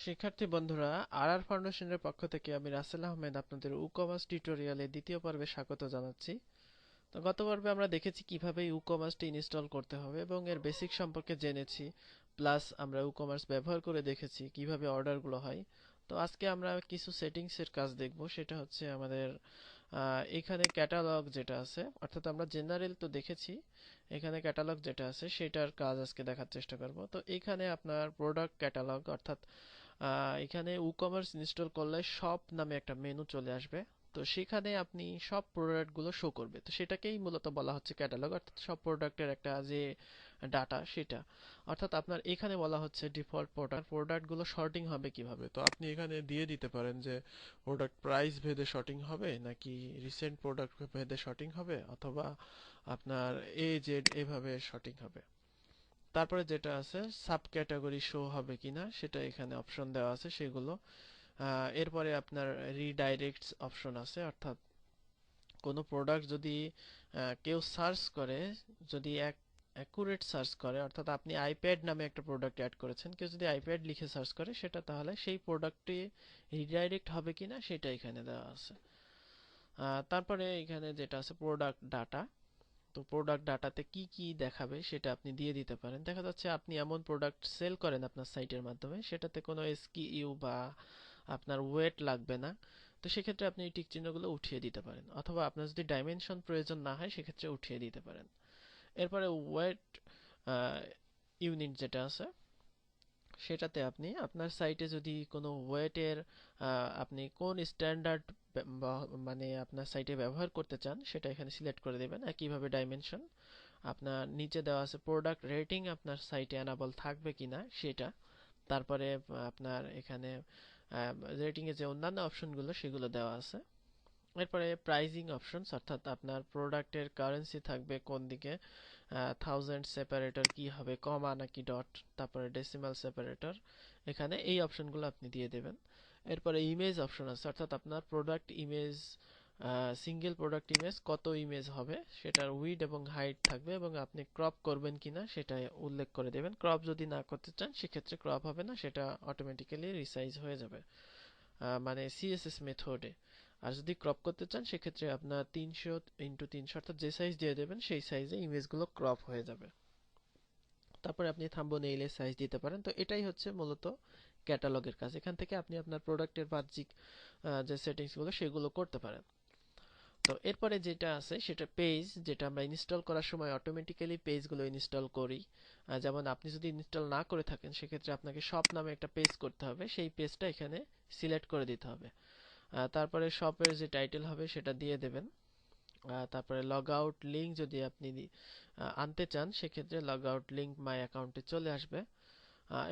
শিক্ষার্থী বন্ধুরা, আর ফাউন্ডেশনের পক্ষ থেকে আমি রাসেল আহমেদ আপনাদের ই-কমার্স টিউটোরিয়ালে দ্বিতীয় পর্বে স্বাগত জানাচ্ছি। তো গত পর্বে আমরা দেখেছি কিভাবে ই-কমার্সটি ইনস্টল করতে হবে এবং এর বেসিক সম্পর্কে জেনেছি। প্লাস আমরা ই-কমার্স ব্যবহার করে দেখেছি কিভাবে অর্ডারগুলো হয়। তো আজকে আমরা কিছু সেটিংসের কাজ দেখব। সেটা হচ্ছে আমাদের এখানে ক্যাটালগ যেটা আছে, অর্থাৎ আমরা জেনারেল তো দেখেছি, এখানে ক্যাটালগ যেটা আছে সেটার কাজ আজকে দেখার চেষ্টা করব। তো এখানে আপনার প্রোডাক্ট ক্যাটালগ, অর্থাৎ এখানে ই-কমার্স ইনস্টল করলে শপ নামে একটা মেনু চলে আসবে। তো সেখানে আপনি সব প্রোডাক্টগুলো শো করবে, তো সেটাকেই মূলত বলা হচ্ছে ক্যাটালগ, অর্থাৎ সব প্রোডাক্টের একটা যে ডাটা সেটা। অর্থাৎ আপনার এখানে বলা হচ্ছে ডিফল্ট প্রোডাক্টগুলো শর্টিং হবে কিভাবে। তো আপনি এখানে দিয়ে দিতে পারেন যে প্রোডাক্ট প্রাইস ভেদে শর্টিং হবে, নাকি রিসেন্ট প্রোডাক্ট ভেদে শর্টিং হবে, অথবা আপনার এ জেড এভাবে শর্টিং হবে। তারপরে যেটা আছে সাব ক্যাটাগরি শো হবে কিনা সেটা এখানে অপশন দেওয়া আছে সেগুলো। এরপরে আপনার রিডাইরেক্টস অপশন আছে, অর্থাৎ কোনো প্রোডাক্ট যদি কেউ সার্চ করে, যদি অ্যাকুরেট সার্চ করে, অর্থাৎ আপনি আইপ্যাড নামে একটা প্রোডাক্ট অ্যাড করেছেন, কেউ যদি আইপ্যাড লিখে সার্চ করে সেটা, তাহলে সেই প্রোডাক্টটি রিডাইরেক্ট হবে কিনা সেটা এখানে দেওয়া আছে। তারপরে এখানে যেটা আছে প্রোডাক্ট ডাটা। তো প্রোডাক্ট ডাটাতে কি কি দেখাবে সেটা আপনি দিয়ে দিতে পারেন। দেখা যাচ্ছে আপনি এমন প্রোডাক্ট সেল করেন আপনার সাইটের মাধ্যমে, সেটাতে কোনো এসকিইউ বা আপনার ওয়েট লাগবে না। তো সেক্ষেত্রে আপনি এই টিক চিহ্নগুলো উঠিয়ে দিতে পারেন, অথবা আপনার যদি ডাইমেনশন প্রয়োজন না হয় সেক্ষেত্রে উঠিয়ে দিতে পারেন। এরপরে ওয়েট ইউনিট যেটা আছে সেটাতে আপনি আপনার সাইটে যদি কোনো ওয়েটের আপনি কোন স্ট্যান্ডার্ড মানে আপনার সাইটে ব্যবহার করতে চান সেটা এখানে সিলেক্ট করে দেবেন। একইভাবে ডাইমেনশন আপনার নিচে দেওয়া আছে প্রোডাক্ট রেটিং আপনার সাইটে অ্যানাবল থাকবে কিনা সেটা। তারপরে আপনার এখানে রেটিং এর যে অন্যান্য অপশনগুলো সেগুলো দেওয়া আছে। এরপরে প্রাইজিং অপশনস, অর্থাৎ আপনার প্রোডাক্টের কারেন্সি থাকবে কোন দিকে, থাউজেন্ড সেপারেটর কি হবে, কমা নাকি ডট, তারপরে ডেসিমাল সেপারেটর, এখানে এই অপশনগুলো আপনি দিয়ে দেবেন। এরপরে ইমেজ অপশন আছে, অর্থাৎ আপনার product image, single product image কত ইমেজ হবে সেটার উইড এবং হাইট থাকবে, এবং আপনি ক্রপ করবেন কিনা সেটা উল্লেখ করে দেবেন। ক্রপ যদি না করতে চান সেক্ষেত্রে ক্রপ হবে না, সেটা অটোমেটিক্যালি রিসাইজ হয়ে যাবে মানে সিএসএস মেথডে। আর যদি ক্রপ করতে চান সেক্ষেত্রে আপনার 300 × 300, অর্থাৎ যে সাইজ দিয়ে দেবেন সেই সাইজে ইমেজগুলো ক্রপ হয়ে যাবে। তারপরে আপনি থাম্বনেইলের সাইজ দিতে পারেন। তো এটাই হচ্ছে মূলত ক্যাটালগের কাজ। এখান থেকে আপনি আপনার প্রোডাক্টের বাহ্যিক যে সেটিংসগুলো সেগুলো করতে পারেন। তো এরপরে যেটা আছে সেটা পেজ, যেটা আমরা ইনস্টল করার সময় অটোমেটিক্যালি পেজগুলো ইনস্টল করি। যেমন আপনি যদি ইনস্টল না করে থাকেন সেক্ষেত্রে আপনাকে শপ নামে একটা পেজ করতে হবে, সেই পেজটা এখানে সিলেক্ট করে দিতে হবে। তারপরে শপের যে টাইটেল হবে সেটা দিয়ে দেবেন। তারপরে লগ আউট লিঙ্ক যদি আপনি আনতে চান সেক্ষেত্রে লগ আউট লিঙ্ক মাই অ্যাকাউন্টে চলে আসবে।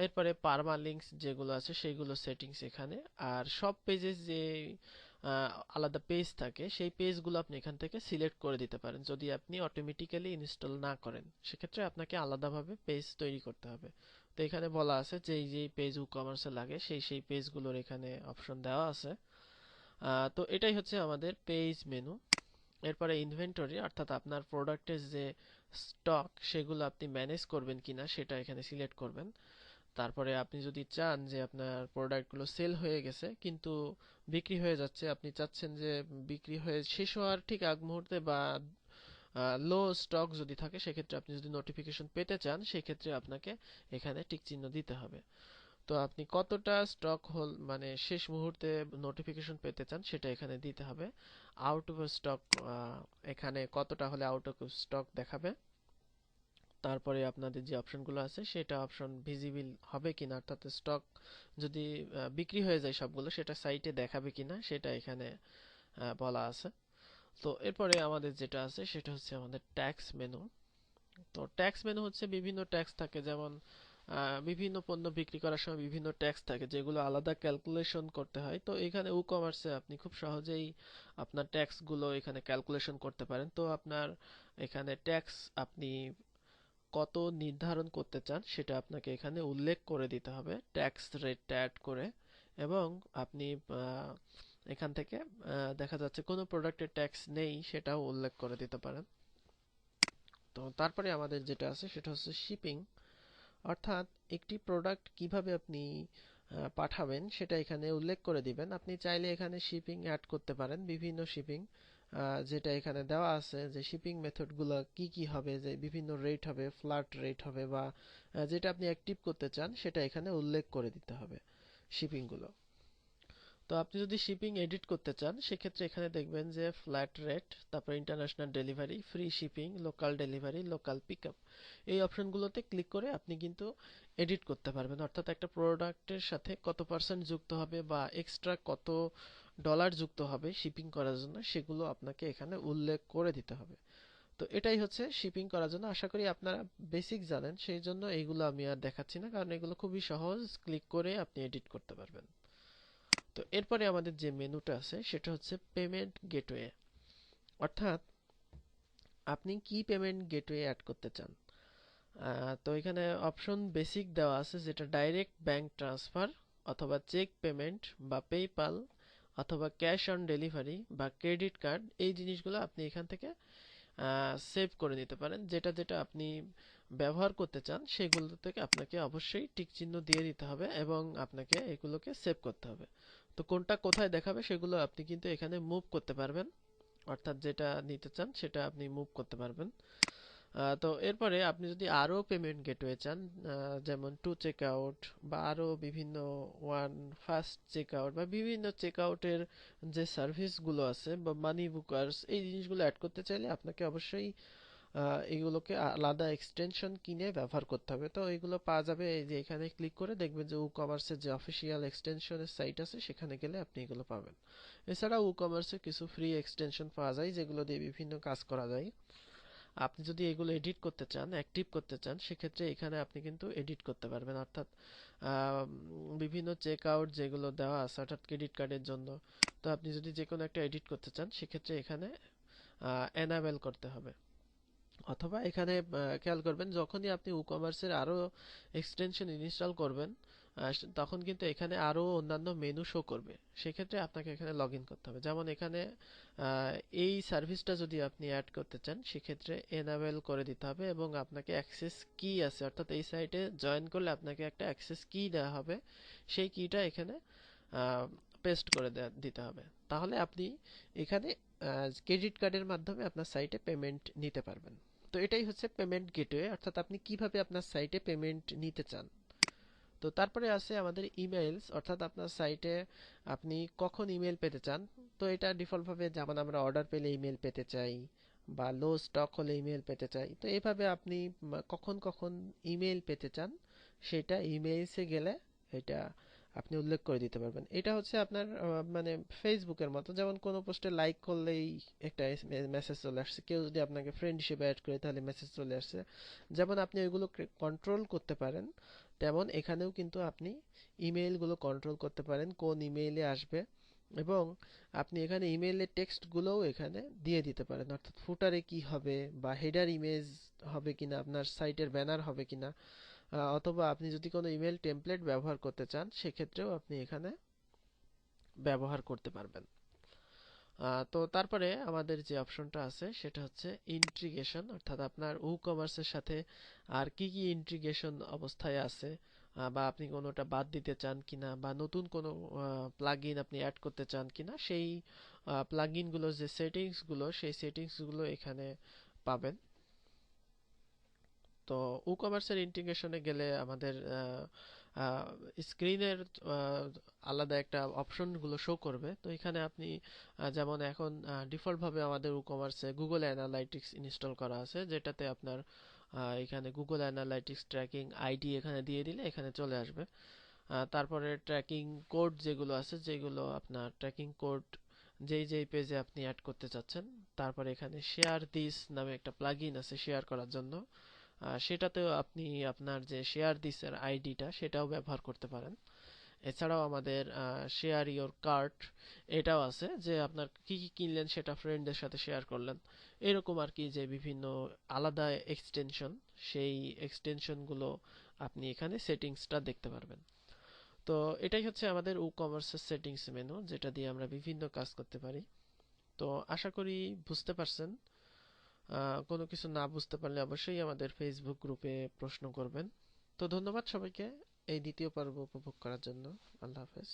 এরপরে পারমা লিঙ্কস যেগুলো আছে সেগুলো সেটিংস এখানে। আর সব পেজে যে আলাদা পেজ থাকে সেই পেজগুলো আপনি এখান থেকে সিলেক্ট করে দিতে পারেন। যদি আপনি অটোমেটিক্যালি ইনস্টল না করেন সেক্ষেত্রে আপনাকে আলাদাভাবে পেজ তৈরি করতে হবে। তো এখানে বলা আছে যে এই যে পেজ ই-কমার্সে লাগে সেই পেজগুলোর এখানে অপশন দেওয়া আছে। তো এটাই হচ্ছে আমাদের পেজ মেনু। এরপরে ইনভেন্টরি, অর্থাৎ আপনার প্রোডাক্টের যে স্টক সেগুলো আপনি ম্যানেজ করবেন কিনা সেটা এখানে সিলেক্ট করবেন। তারপরে আপনি যদি চান যে আপনার প্রোডাক্টগুলো সেল হয়ে গেছে কিন্তু বিক্রি হয়ে যাচ্ছে, আপনি চাচ্ছেন যে বিক্রি হয়ে শেষ হওয়ার ঠিক আগ মুহূর্তে বা লো স্টক যদি থাকে সেক্ষেত্রে আপনি যদি নোটিফিকেশন পেতে চান সেক্ষেত্রে আপনাকে এখানে টিক চিহ্ন দিতে হবে। তো আপনি কতটা স্টক হোল মানে শেষ মুহূর্তে নোটিফিকেশন পেতে চান সেটা এখানে দিতে হবে। আউট অফ স্টক, এখানে কতটা হলে আউট অফ স্টক দেখাবে। তারপরে আপনাদের যে অপশনগুলো আছে সেটা অপশন ভিজিবল হবে কিনা, অর্থাৎ স্টক যদি বিক্রি হয়ে যায় সবগুলো সেটা সাইটে দেখাবে কিনা সেটা এখানে বলা আছে। তো এরপরে আমাদের যেটা আছে সেটা হচ্ছে আমাদের ট্যাক্স মেনু। তো ট্যাক্স মেনু হচ্ছে বিভিন্ন ট্যাক্স থাকে, যেমন বিভিন্ন পণ্য বিক্রি করার সময় বিভিন্ন ট্যাক্স থাকে যেগুলো আলাদা ক্যালকুলেশন করতে হয়। তো এখানে ই কমার্সে আপনি খুব সহজেই আপনার ট্যাক্স গুলো এখানে ক্যালকুলেশন করতে পারেন। তো আপনার এখানে ট্যাক্স আপনি কত নির্ধারণ করতে চান সেটা আপনাকে এখানে উল্লেখ করে দিতে হবে ট্যাক্স রেটটা অ্যাড করে। এবং আপনি এখান থেকে দেখা যাচ্ছে কোনো প্রোডাক্টের ট্যাক্স নেই সেটাও উল্লেখ করে দিতে পারেন। তো তারপরে আমাদের যেটা আছে সেটা হচ্ছে শিপিং, অর্থাৎ একটি প্রোডাক্ট কিভাবে আপনি পাঠাবেন সেটা এখানে উল্লেখ করে দিবেন। আপনি চাইলে এখানে শিপিং অ্যাড করতে পারেন, বিভিন্ন শিপিং যেটা এখানে দেওয়া আছে, যে শিপিং মেথডগুলো কি কি হবে, যে বিভিন্ন রেট হবে, ফ্ল্যাট রেট হবে, বা যেটা আপনি অ্যাক্টিভ করতে চান সেটা এখানে উল্লেখ করে দিতে হবে শিপিংগুলো। তো আপনি যদি শিপিং এডিট করতে চান সেক্ষেত্রে এখানে দেখবেন যে ফ্ল্যাট রেট, তারপর international delivery, free shipping, local delivery, local pickup, এই অপশনগুলোতে ক্লিক করে আপনি কিন্তু এডিট করতে পারবেন। অর্থাৎ একটা প্রোডাক্টের সাথে কত পার্সেন্ট যুক্ত হবে বা এক্সট্রা কত ডলার যুক্ত হবে শিপিং করার জন্য, সেগুলো আপনাকে এখানে উল্লেখ করে দিতে হবে। তো এটাই হচ্ছে শিপিং করার জন্য। আশা করি আপনারা বেসিক জানেন, সেই জন্য এইগুলো আমি আর দেখাচ্ছি না, কারণ এগুলো খুবই সহজ, ক্লিক করে আপনি এডিট করতে পারবেন। তো এরপরে আমাদের যে মেনুটা আছে সেটা হচ্ছে পেমেন্ট গেটওয়ে, অর্থাৎ আপনি কি পেমেন্ট গেটওয়ে অ্যাড করতে চান। তো এখানে অপশন বেসিক দেওয়া আছে, যেটা ডাইরেক্ট ব্যাংক ট্রান্সফার, অথবা চেক পেমেন্ট, বা পেপাল, অথবা ক্যাশ অন ডেলিভারি, বা ক্রেডিট কার্ড। এই জিনিসগুলো আপনি এখান থেকে সেভ করে নিতে পারেন। যেটা যেটা আপনি ব্যবহার করতে চান সেগুলো থেকে আপনাকে অবশ্যই টিক চিহ্ন দিয়ে দিতে হবে এবং আপনাকে এগুলোকে সেভ করতে হবে। তো কোনটা কোথায় দেখাবে সেগুলো আপনি কিন্তু এখানে মুভ করতে পারবেন, অর্থাৎ যেটা নিতে চান সেটা আপনি মুভ করতে পারবেন। তো এরপরে আপনি যদি আরো পেমেন্ট গেটওয়ে চান, যেমন টু চেক আউট, বা আরো বিভিন্ন ওয়ান ফাস্ট চেক আউট, বা বিভিন্ন চেক আউটের যে সার্ভিসগুলো আছে, বা মানি বুকার্স, এই জিনিসগুলো অ্যাড করতে চাইলে আপনাকে অবশ্যই এগুলোকে আলাদা এক্সটেনশন কিনে ব্যবহার করতে হবে। তো এগুলো পাওয়া যাবে এই যে এখানে ক্লিক করে দেখবেন যে কমার্সের যে অফিসিয়াল এক্সটেনশনের সাইট আছে সেখানে গেলে আপনি এগুলো পাবেন। এছাড়াও কমার্সে কিছু ফ্রি এক্সটেনশন পাওয়া যায় যেগুলো দিয়ে বিভিন্ন কাজ করা যায়। আপনি যদি এগুলো এডিট করতে চান, অ্যাক্টিভ করতে চান, সেক্ষেত্রে এখানে আপনি কিন্তু এডিট করতে পারবেন। অর্থাৎ বিভিন্ন চেক আউট যেগুলো দেওয়া আছে অর্থাৎ ক্রেডিট কার্ডের জন্য, তো আপনি যদি যে কোনো একটা এডিট করতে চান সেক্ষেত্রে এখানে এনাবেল করতে হবে। অথবা এখানে খেয়াল করবেন যখনই আপনি কমার্সের আরো এক্সটেনশন ইনস্টল করবেন, তখন কিন্তু এখানে আরো অন্যান্য মেনু শো করবে। সেক্ষেত্রে আপনাকে এখানে লগ ইন করতে হবে। যেমন এখানে এই সার্ভিসটা যদি আপনি অ্যাড করতে চান সেক্ষেত্রে এনাবেল করে দিতে হবে, এবং আপনাকে অ্যাক্সেস কি আছে, অর্থাৎ এই সাইটে জয়েন করলে আপনাকে একটা অ্যাক্সেস কি দেওয়া হবে, সেই কিটা এখানে পেস্ট করে দিতে হবে। তাহলে আপনি এখানে ক্রেডিট কার্ডের মাধ্যমে আপনার সাইটে পেমেন্ট নিতে পারবেন। তো এটাই হচ্ছে পেমেন্ট গেটওয়ে, অর্থাৎ আপনি কিভাবে আপনার সাইটে পেমেন্ট নিতে চান। তো তারপরে আছে আমাদের ইমেইলস, অর্থাৎ আপনার সাইটে আপনি কখন ইমেল পেতে চান। তো এটা ডিফল্ট ভাবে যেমন আমরা অর্ডার পেলে ইমেল পেতে চাই, বা লো স্টক হলে ইমেল পেতে চাই, তো এইভাবে আপনি কখন কখন ইমেল পেতে চান সেটা ইমেইলসে গেলে এটা আপনি উল্লেখ করে দিতে পারবেন। এটা হচ্ছে আপনার মানে ফেসবুকের মতো, যেমন কোনো পোস্টে লাইক করলেই একটা মেসেজ চলে আসছে, কেউ যদি আপনাকে ফ্রেন্ড হিসেবে অ্যাড করে তাহলে মেসেজ চলে আসছে। যেমন আপনি ওইগুলো কন্ট্রোল করতে পারেন, তেমন এখানেও কিন্তু আপনি ইমেইলগুলো কন্ট্রোল করতে পারেন কোন ইমেইলে আসবে, এবং আপনি এখানে ইমেইলের টেক্সটগুলোও এখানে দিয়ে দিতে পারেন। অর্থাৎ ফুটারে কি হবে, বা হেডার ইমেজ হবে কিনা, আপনার সাইটের ব্যানার হবে কিনা, অথবা আপনি যদি কোনো ইমেল টেমপ্লেট ব্যবহার করতে চান সেক্ষেত্রেও আপনি এখানে ব্যবহার করতে পারবেন। তো তারপরে আমাদের যে অপশনটা আছে সেটা হচ্ছে ইন্টিগ্রেশন, অর্থাৎ আপনার কমার্সের সাথে আর কি কি ইন্টিগ্রেশন অবস্থায় আছে, বা আপনি কোনোটা বাদ দিতে চান কিনা, বা নতুন কোনো প্লাগইন আপনি অ্যাড করতে চান কিনা, সেই প্লাগইন গুলো যে সেটিংস গুলো, সেই সেটিংস গুলো এখানে পাবেন। তো কমার্সের ইন্টিগ্রেশনে গেলে আমাদের স্ক্রিনের আলাদা একটা অপশন গুলো শো করবে। তো এখানে আপনি যেমন এখন ডিফল্ট ভাবে আমাদের কমার্সে গুগল অ্যানালাইটিক্স ইনস্টল করা আছে, যেটাতে আপনার এখানে গুগল অ্যানালাইটিক্স ট্র্যাকিং আইডি এখানে দিয়ে দিলে এখানে চলে আসবে। তারপরে ট্র্যাকিং কোড যেগুলো আছে, যেগুলো আপনার ট্র্যাকিং কোড যেই যেই পেজে আপনি অ্যাড করতে চাচ্ছেন, তারপরে এখানে শেয়ার দিস নামে একটা প্লাগইন আছে শেয়ার করার জন্য, সেটাতেও আপনি আপনার যে শেয়ার দিসের আইডিটা সেটাও ব্যবহার করতে পারেন। এছাড়াও আমাদের শেয়ার ইওর কার্ট এটাও আছে, যে আপনার কি কি কিনলেন সেটা ফ্রেন্ডদের সাথে শেয়ার করলেন, এরকম আর কি, যে বিভিন্ন আলাদা এক্সটেনশন, সেই এক্সটেনশন গুলো আপনি এখানে সেটিংসটা দেখতে পারবেন। তো এটাই হচ্ছে আমাদের কমার্সের সেটিংস মেনু, যেটা দিয়ে আমরা বিভিন্ন কাজ করতে পারি। তো আশা করি বুঝতে পারছেন। কোনো কিছু না বুঝতে পারলে অবশ্যই আমাদের ফেসবুক গ্রুপে প্রশ্ন করবেন। তো ধন্যবাদ সবাইকে। এই দ্বিতীয় পর্ব উপভোগ করার জন্য। আল্লাহ হাফেজ।